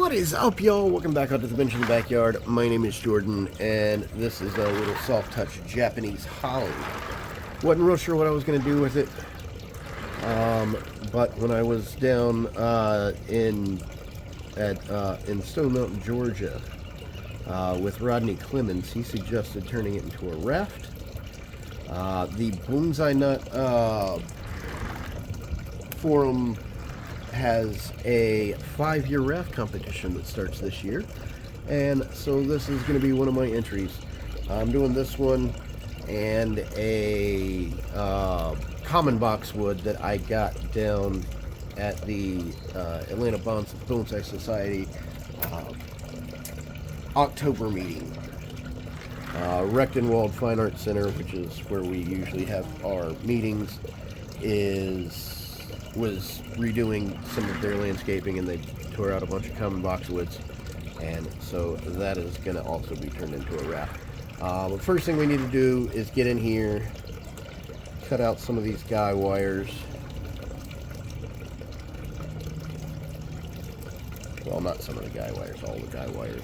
What is up, y'all? Welcome back out to the bench in the backyard. My name is Jordan, and this is a little soft touch Japanese holly. Wasn't real sure what I was going to do with it, but when I was down in Stone Mountain, Georgia, with Rodney Clemens, he suggested turning it into a raft. The BonsaiNut Forum has a 5-year raft competition that starts this year, and so this is going to be one of my entries. I'm doing this one and a common boxwood that I got down at the Atlanta Bonsai Society October meeting. Rechtenwald Fine Arts Center, which is where we usually have our meetings, was redoing some of their landscaping, and they tore out a bunch of common boxwoods, and so that is going to also be turned into a raft. The first thing we need to do is get in here, cut out some of these guy wires. Well, not some of the guy wires, all the guy wires.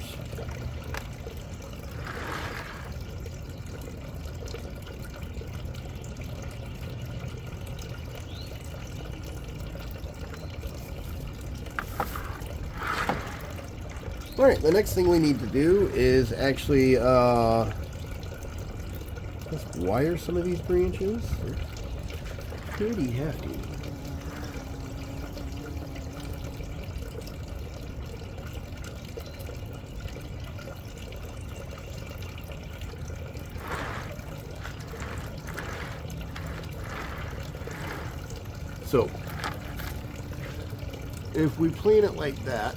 Alright, the next thing we need to do is actually just wire some of these branches. They're pretty hefty. So, if we plan it like that,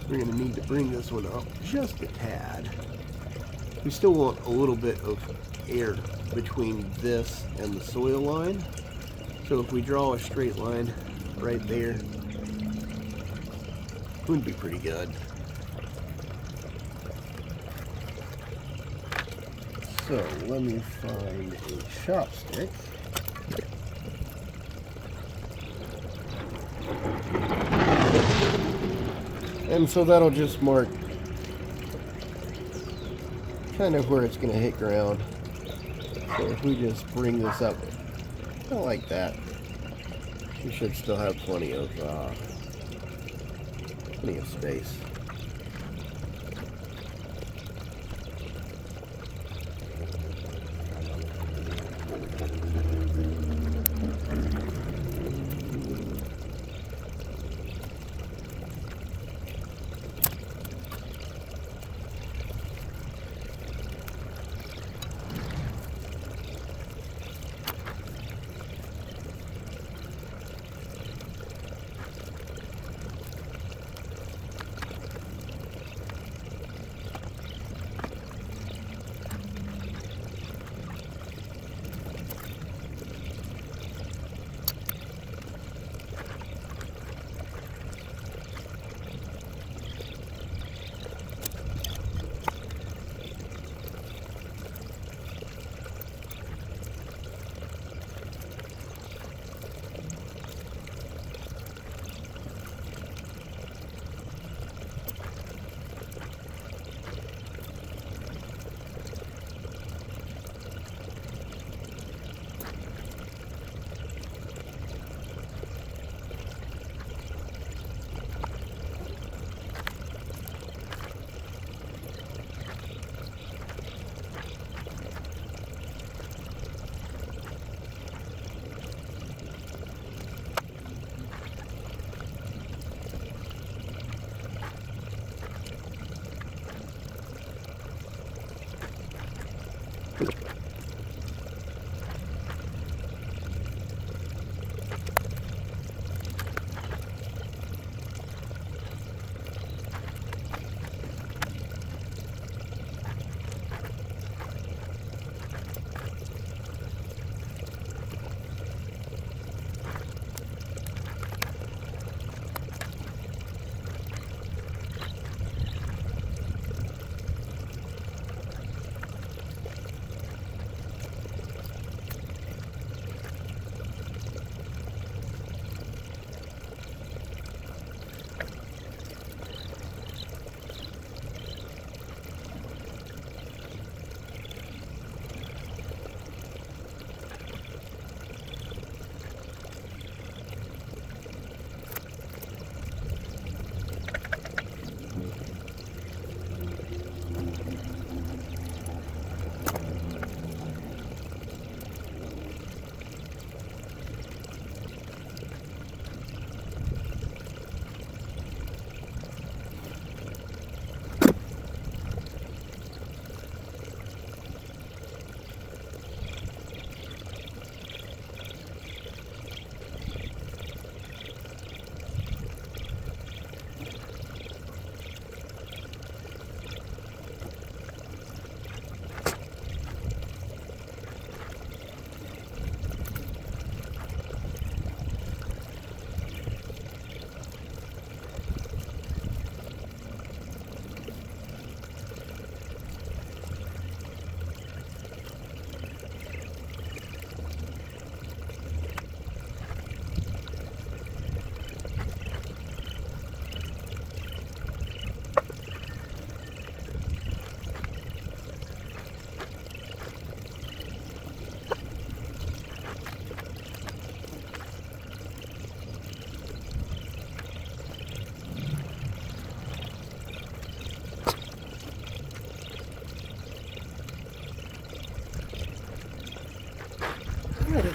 we're going to need to bring this one up just a tad. We still want a little bit of air between this and the soil line. So if we draw a straight line right there, it would be pretty good. So let me find a chopstick. And so that'll just mark kind of where it's going to hit ground. So if we just bring this up, not like that, we should still have plenty of space.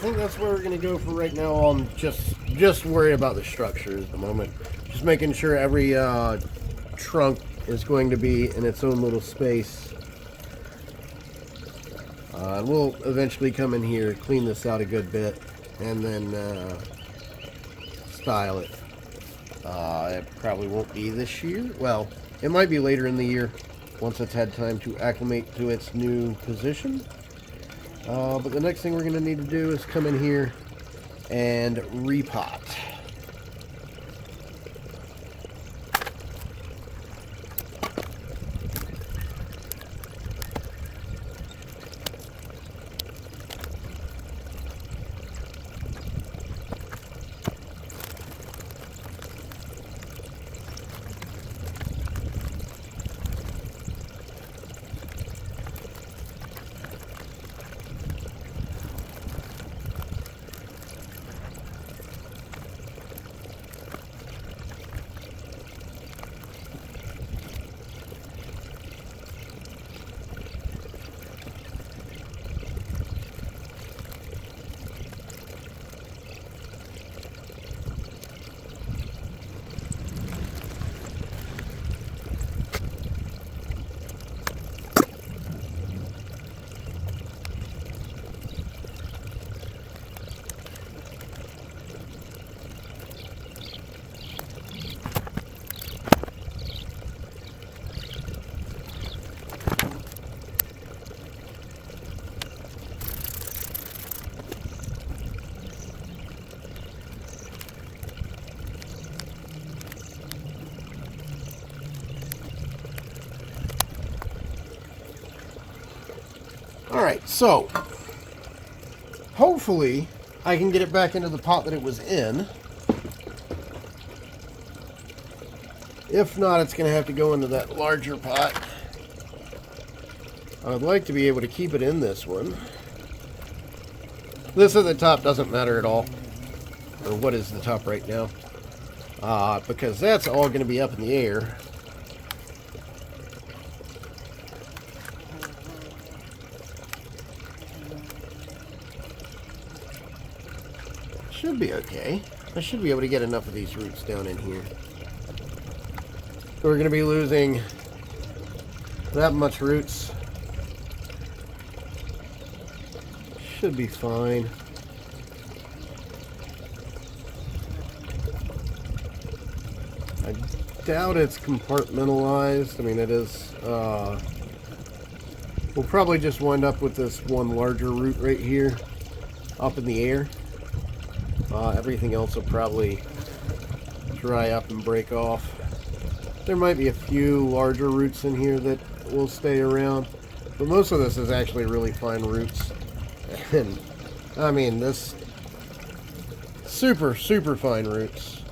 think that's where we're going to go for right now. I'm just worried about the structure at the moment. Just making sure every trunk is going to be in its own little space. And we'll eventually come in here, clean this out a good bit, and then style it. It probably won't be this year. Well, it might be later in the year once it's had time to acclimate to its new position. But the next thing we're going to need to do is come in here and repot. Alright, so hopefully I can get it back into the pot that it was in. If not, it's going to have to go into that larger pot. I'd like to be able to keep it in this one. This at the top doesn't matter at all. Or what is the top right now. Because that's all going to be up in the air. Should be okay. I should be able to get enough of these roots down in here. We're going to be losing that much roots. Should be fine. I doubt it's compartmentalized. I mean, it is. We'll probably just wind up with this one larger root right here up in the air. Everything else will probably dry up and break off. There might be a few larger roots in here that will stay around, but most of this is actually really fine roots. And I mean, this super fine roots.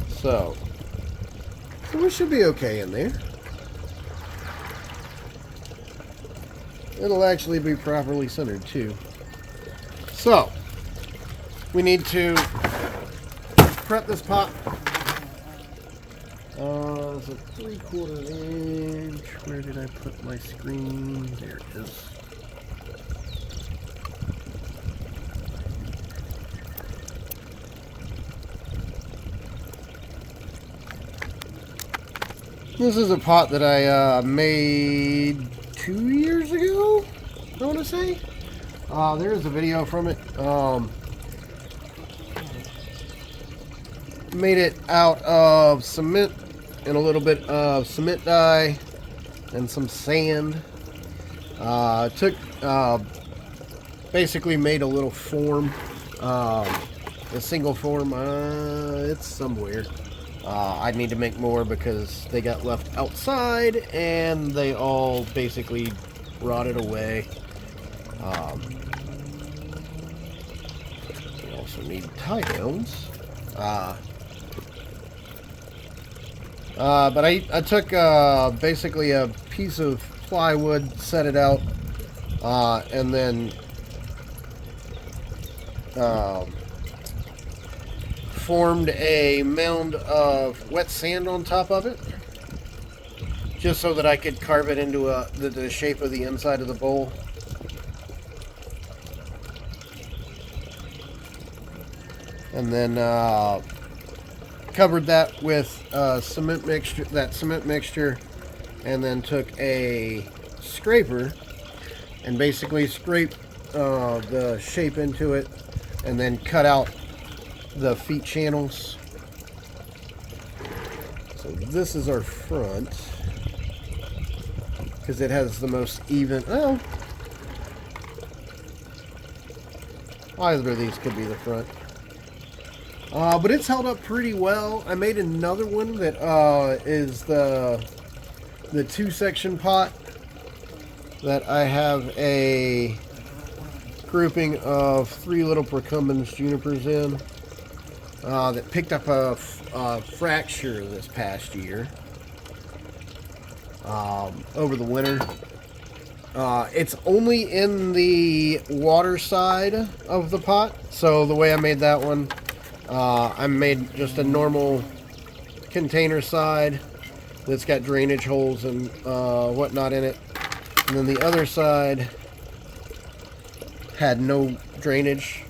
So we should be okay in there. It'll actually be properly centered too. So, we need to prep this pot. It's a 3/4 inch. Where did I put my screen? There it is. This is a pot that I made 2 years ago, I want to say. There's a video from it. Made it out of cement and a little bit of cement dye and some sand. Basically made a little form, a single form. It's somewhere. I need to make more because they got left outside and they all basically rotted away. We also need tie downs. But I took basically a piece of plywood, set it out, and then formed a mound of wet sand on top of it, just so that I could carve it into the shape of the inside of the bowl. and then covered that with cement mixture, and then took a scraper and basically scraped the shape into it, and then cut out the feet channels. So this is our front, because it has the most even, well, either of these could be the front. But it's held up pretty well. I made another one that is the 2-section pot that I have a grouping of 3 little procumbens junipers in that picked up a fracture this past year over the winter. It's only in the water side of the pot, so the way I made that one, I made just a normal container side that's got drainage holes and whatnot in it, and then the other side had no drainage.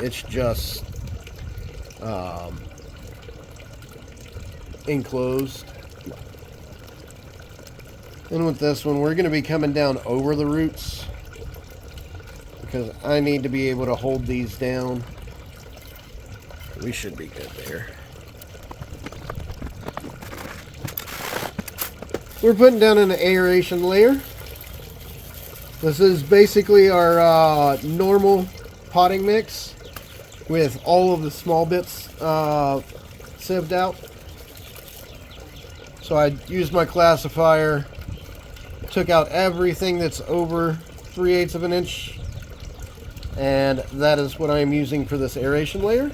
It's just enclosed. And with this one, we're going to be coming down over the roots, because I need to be able to hold these down. We should be good there. We're putting down an aeration layer. This is basically our normal potting mix with all of the small bits sieved out. So I used my classifier, took out everything that's over 3/8 of an inch, and that is what I am using for this aeration layer.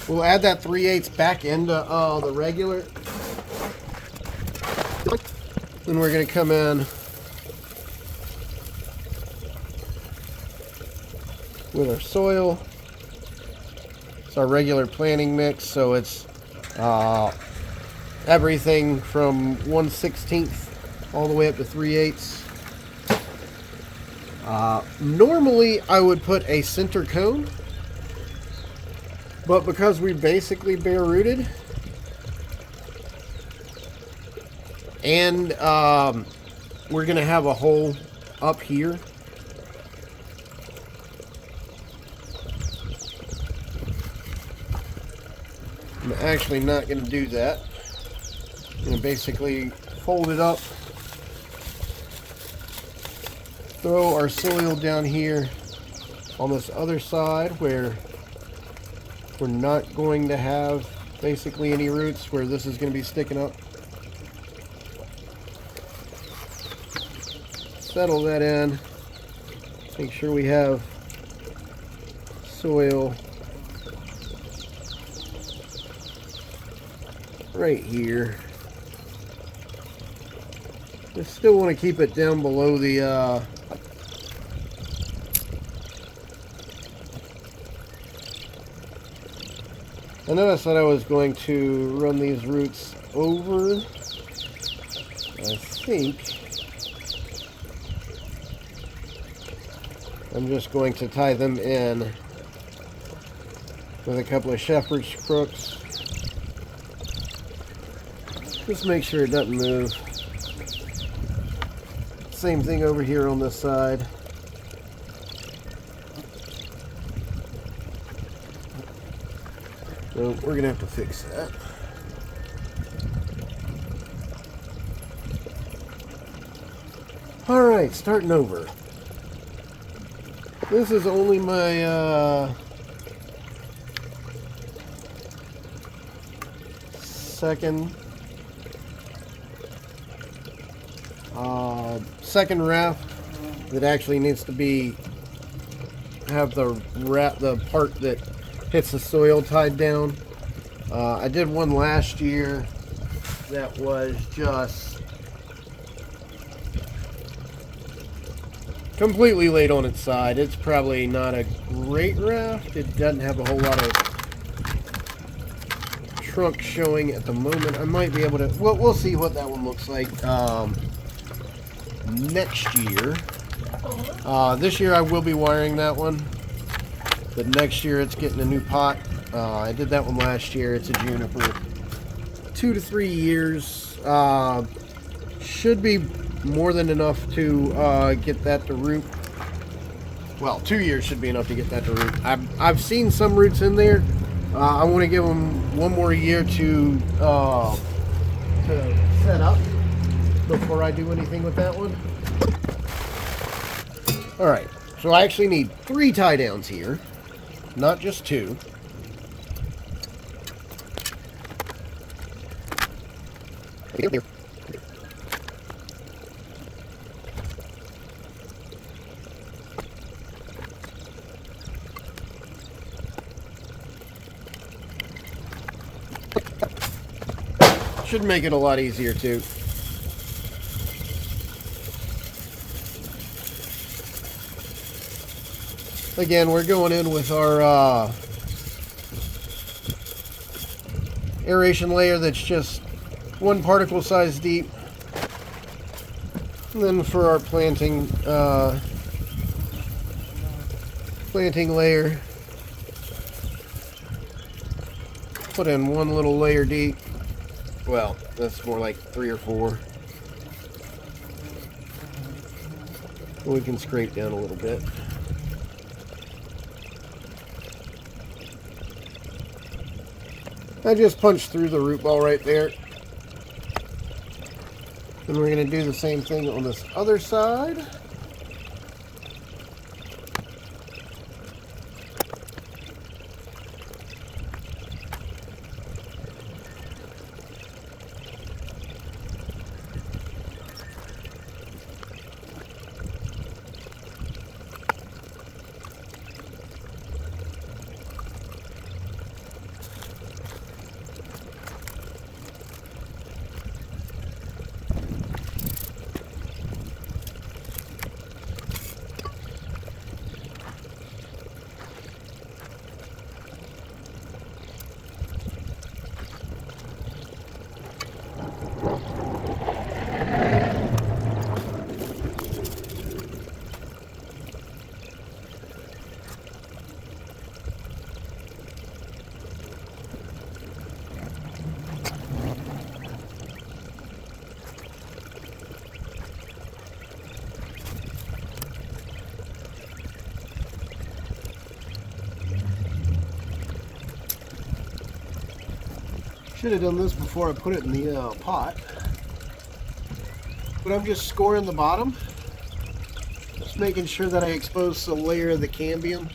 We'll add that 3/8 back into the regular. Then we're going to come in with our soil. It's our regular planting mix, so it's everything from 1/16 all the way up to 3/8. Normally I would put a center cone, but because we basically bare rooted, and we're going to have a hole up here, I'm actually not going to do that. I'm going to basically fold it up, throw our soil down here on this other side where we're not going to have basically any roots, where this is going to be sticking up. Settle that in. Make sure we have soil right here. I still want to keep it down below the I know I said I was going to run these roots over. I think I'm just going to tie them in with a couple of shepherd's crooks. Just make sure it doesn't move. Same thing over here on this side. So we're going to have to fix that. Alright, starting over. This is only my second raft that actually needs to be have the part that hits the soil tied down. I did one last year that was just completely laid on its side. It's probably not a great raft. It doesn't have a whole lot of trunk showing at the moment. I might be able to, well, we'll see what that one looks like next year. This year I will be wiring that one. But next year it's getting a new pot. I did that one last year. It's a juniper. 2 to 3 years. Should be more than enough to get that to root. Well, 2 years should be enough to get that to root. I've seen some roots in there. I want to give them 1 more year to set up before I do anything with that one. Alright, so I actually need 3 tie downs here, not just 2. Here. Should make it a lot easier too. Again, we're going in with our aeration layer that's just 1 particle size deep. And then for our planting layer, put in 1 little layer deep. Well, that's more like 3 or 4. We can scrape down a little bit. I just punched through the root ball right there. And we're going to do the same thing on this other side. Should have done this before I put it in the pot. But I'm just scoring the bottom. Just making sure that I expose the layer of the cambium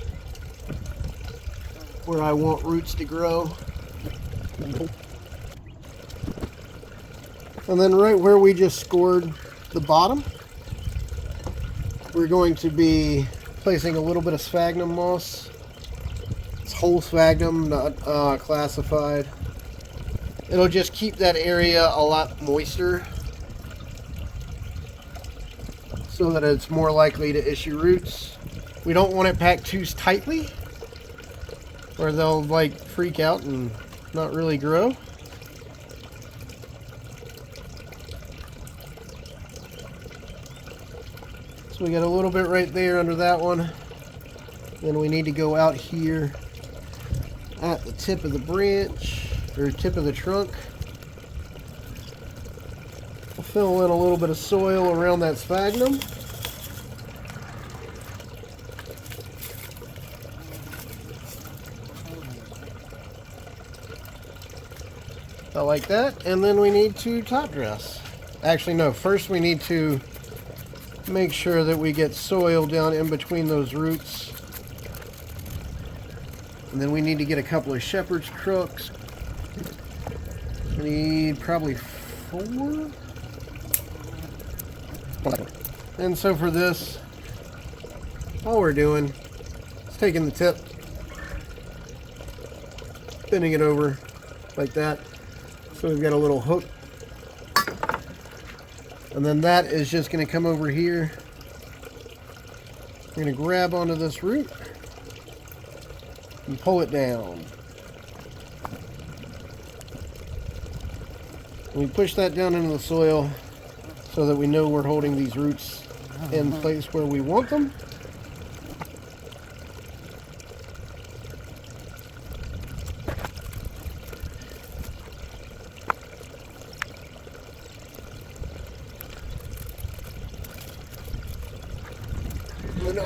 where I want roots to grow. And then right where we just scored the bottom, we're going to be placing a little bit of sphagnum moss. It's whole sphagnum, not classified. It'll just keep that area a lot moister so that it's more likely to issue roots. We don't want it packed too tightly or they'll like freak out and not really grow. So we got a little bit right there under that one. Then we need to go out here at the tip of the branch. Or tip of the trunk. I'll fill in a little bit of soil around that sphagnum. I like that. And then we need to top dress. Actually, no. First we need to make sure that we get soil down in between those roots. And then we need to get a couple of shepherd's crooks. We need probably 4. And so for this, all we're doing is taking the tip, bending it over like that. So we've got a little hook. And then that is just going to come over here. We're going to grab onto this root and pull it down. We push that down into the soil so that we know we're holding these roots in place where we want them.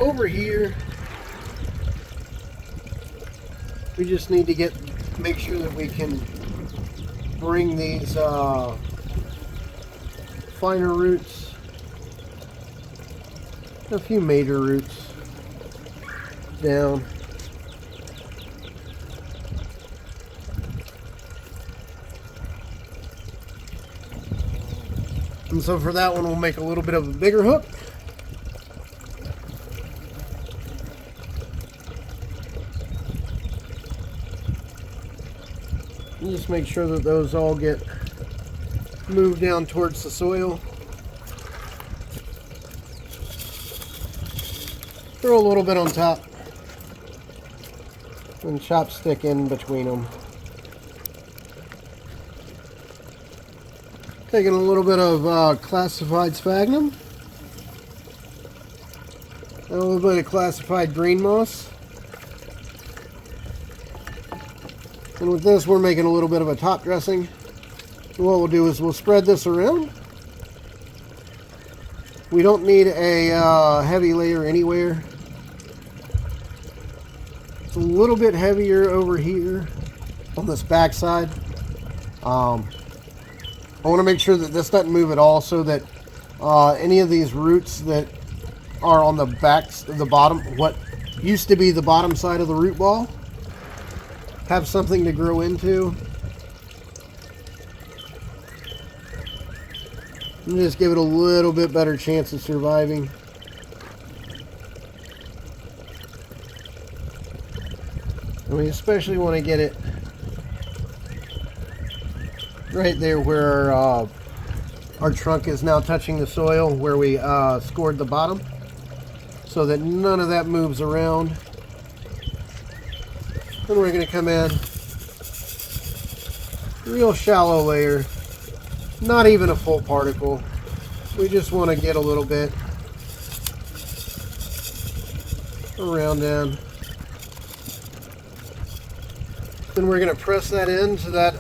over here, we just need to make sure that we can bring these finer roots, a few major roots down. And so for that one, we'll make a little bit of a bigger hook. And just make sure that those all get moved down towards the soil. Throw a little bit on top and chopstick in between them. Taking a little bit of classified sphagnum, and a little bit of classified green moss. And with this, we're making a little bit of a top dressing. And what we'll do is we'll spread this around. We don't need a heavy layer anywhere. It's a little bit heavier over here on this back side. I want to make sure that this doesn't move at all, so that any of these roots that are on the the bottom, what used to be the bottom side of the root ball, have something to grow into. And just give it a little bit better chance of surviving. And we especially want to get it right there where our trunk is now touching the soil, where we scored the bottom, so that none of that moves around. Then we're going to come in, real shallow layer, not even a full particle. We just want to get a little bit around them. Then we're going to press that into that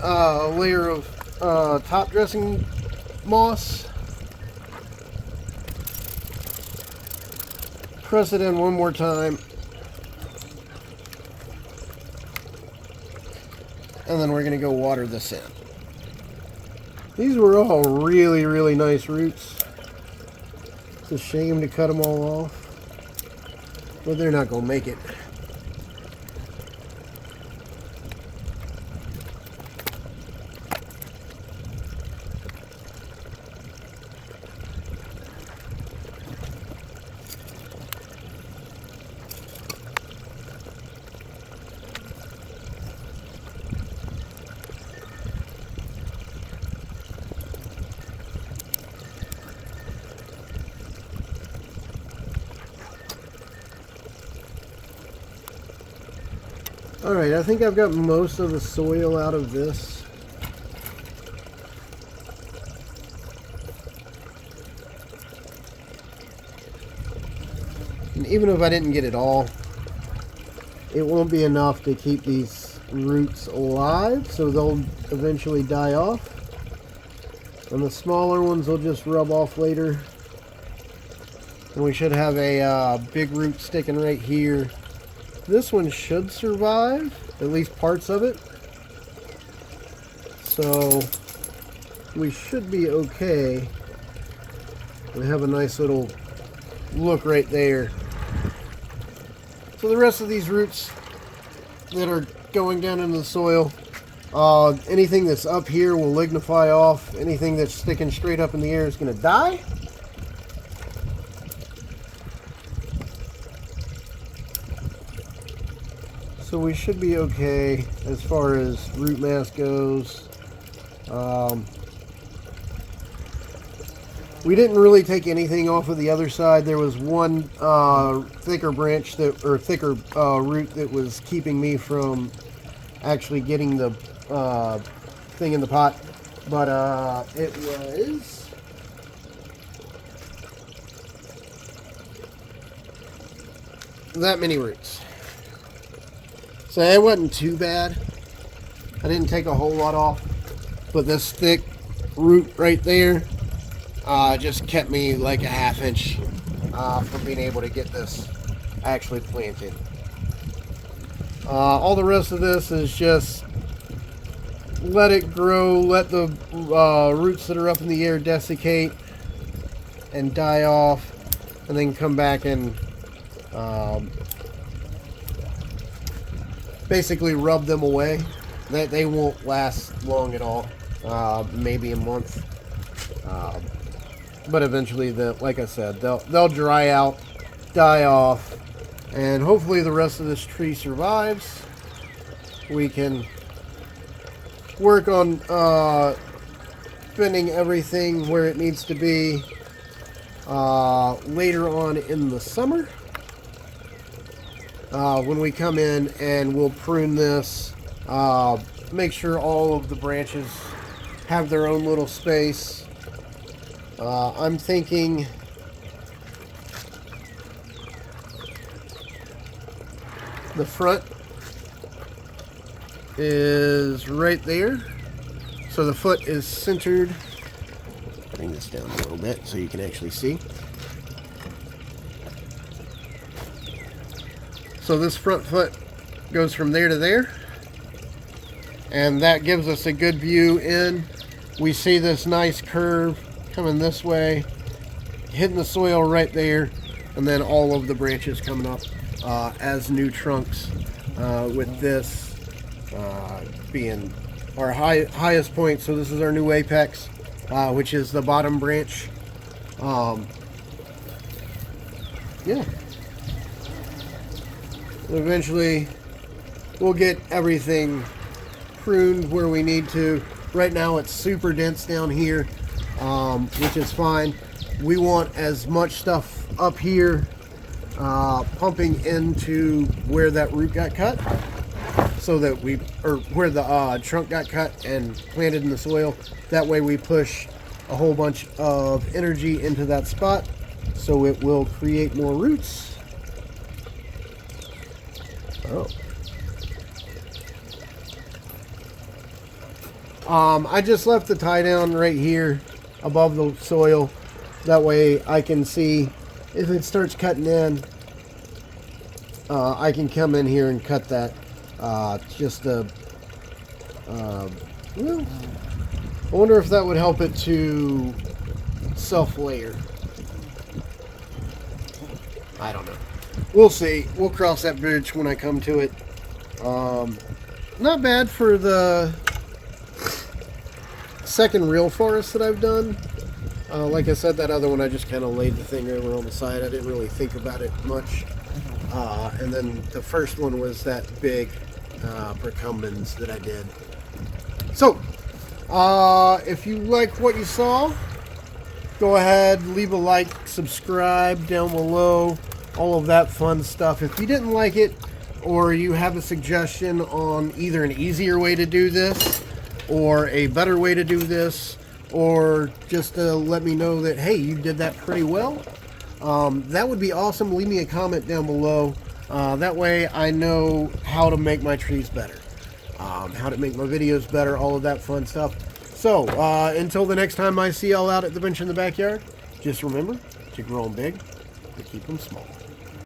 layer of top dressing moss. Press it in one more time. And then we're going to go water this in. These were all really, really nice roots. It's a shame to cut them all off, but they're not going to make it. Alright, I think I've got most of the soil out of this. And even if I didn't get it all, it won't be enough to keep these roots alive, so they'll eventually die off. And the smaller ones will just rub off later. And we should have a big root sticking right here. This one should survive, at least parts of it. So we should be okay. We have a nice little look right there. So the rest of these roots that are going down into the soil, anything that's up here will lignify off. Anything that's sticking straight up in the air is going to die. So we should be okay as far as root mass goes. We didn't really take anything off of the other side. There was one thicker branch or thicker root that was keeping me from actually getting the thing in the pot. But it was that many roots. So it wasn't too bad. I didn't take a whole lot off, but this thick root right there just kept me like a half inch from being able to get this actually planted. All the rest of this is just let it grow, let the roots that are up in the air desiccate and die off, and then come back and basically rub them away. They won't last long at all, maybe a month, but eventually, like I said, they'll dry out, die off, and hopefully the rest of this tree survives. We can work on fitting everything where it needs to be later on in the summer, when we come in and we'll prune this, make sure all of the branches have their own little space. I'm thinking the front is right there, so the foot is centered. Bring this down a little bit so you can actually see. So this front foot goes from there to there, and that gives us a good view in. We see this nice curve coming this way, hitting the soil right there, and then all of the branches coming up as new trunks, with this being our highest point. So this is our new apex, which is the bottom branch. Yeah. Eventually we'll get everything pruned where we need to. Right now it's super dense down here, which is fine. We want as much stuff up here pumping into where that root got cut, so that where the trunk got cut and planted in the soil. That way we push a whole bunch of energy into that spot, so it will create more roots. Oh. I just left the tie down right here above the soil. That way I can see if it starts cutting in. I can come in here and cut that. Well, I wonder if that would help it to self-layer. I don't know. We'll see. We'll cross that bridge when I come to it. Not bad for the second real forest that I've done. Like I said, that other one I just kind of laid the thing over on the side. I didn't really think about it much. And then the first one was that big procumbens that I did. So, if you like what you saw, go ahead, leave a like, subscribe down below, all of that fun stuff. If you didn't like it, or you have a suggestion on either an easier way to do this, or a better way to do this, or just to let me know that, hey, you did that pretty well, that would be awesome. Leave me a comment down below. That way I know how to make my trees better, how to make my videos better, all of that fun stuff. So, until the next time I see y'all out at the bench in the backyard, just remember to grow them big, to keep them small.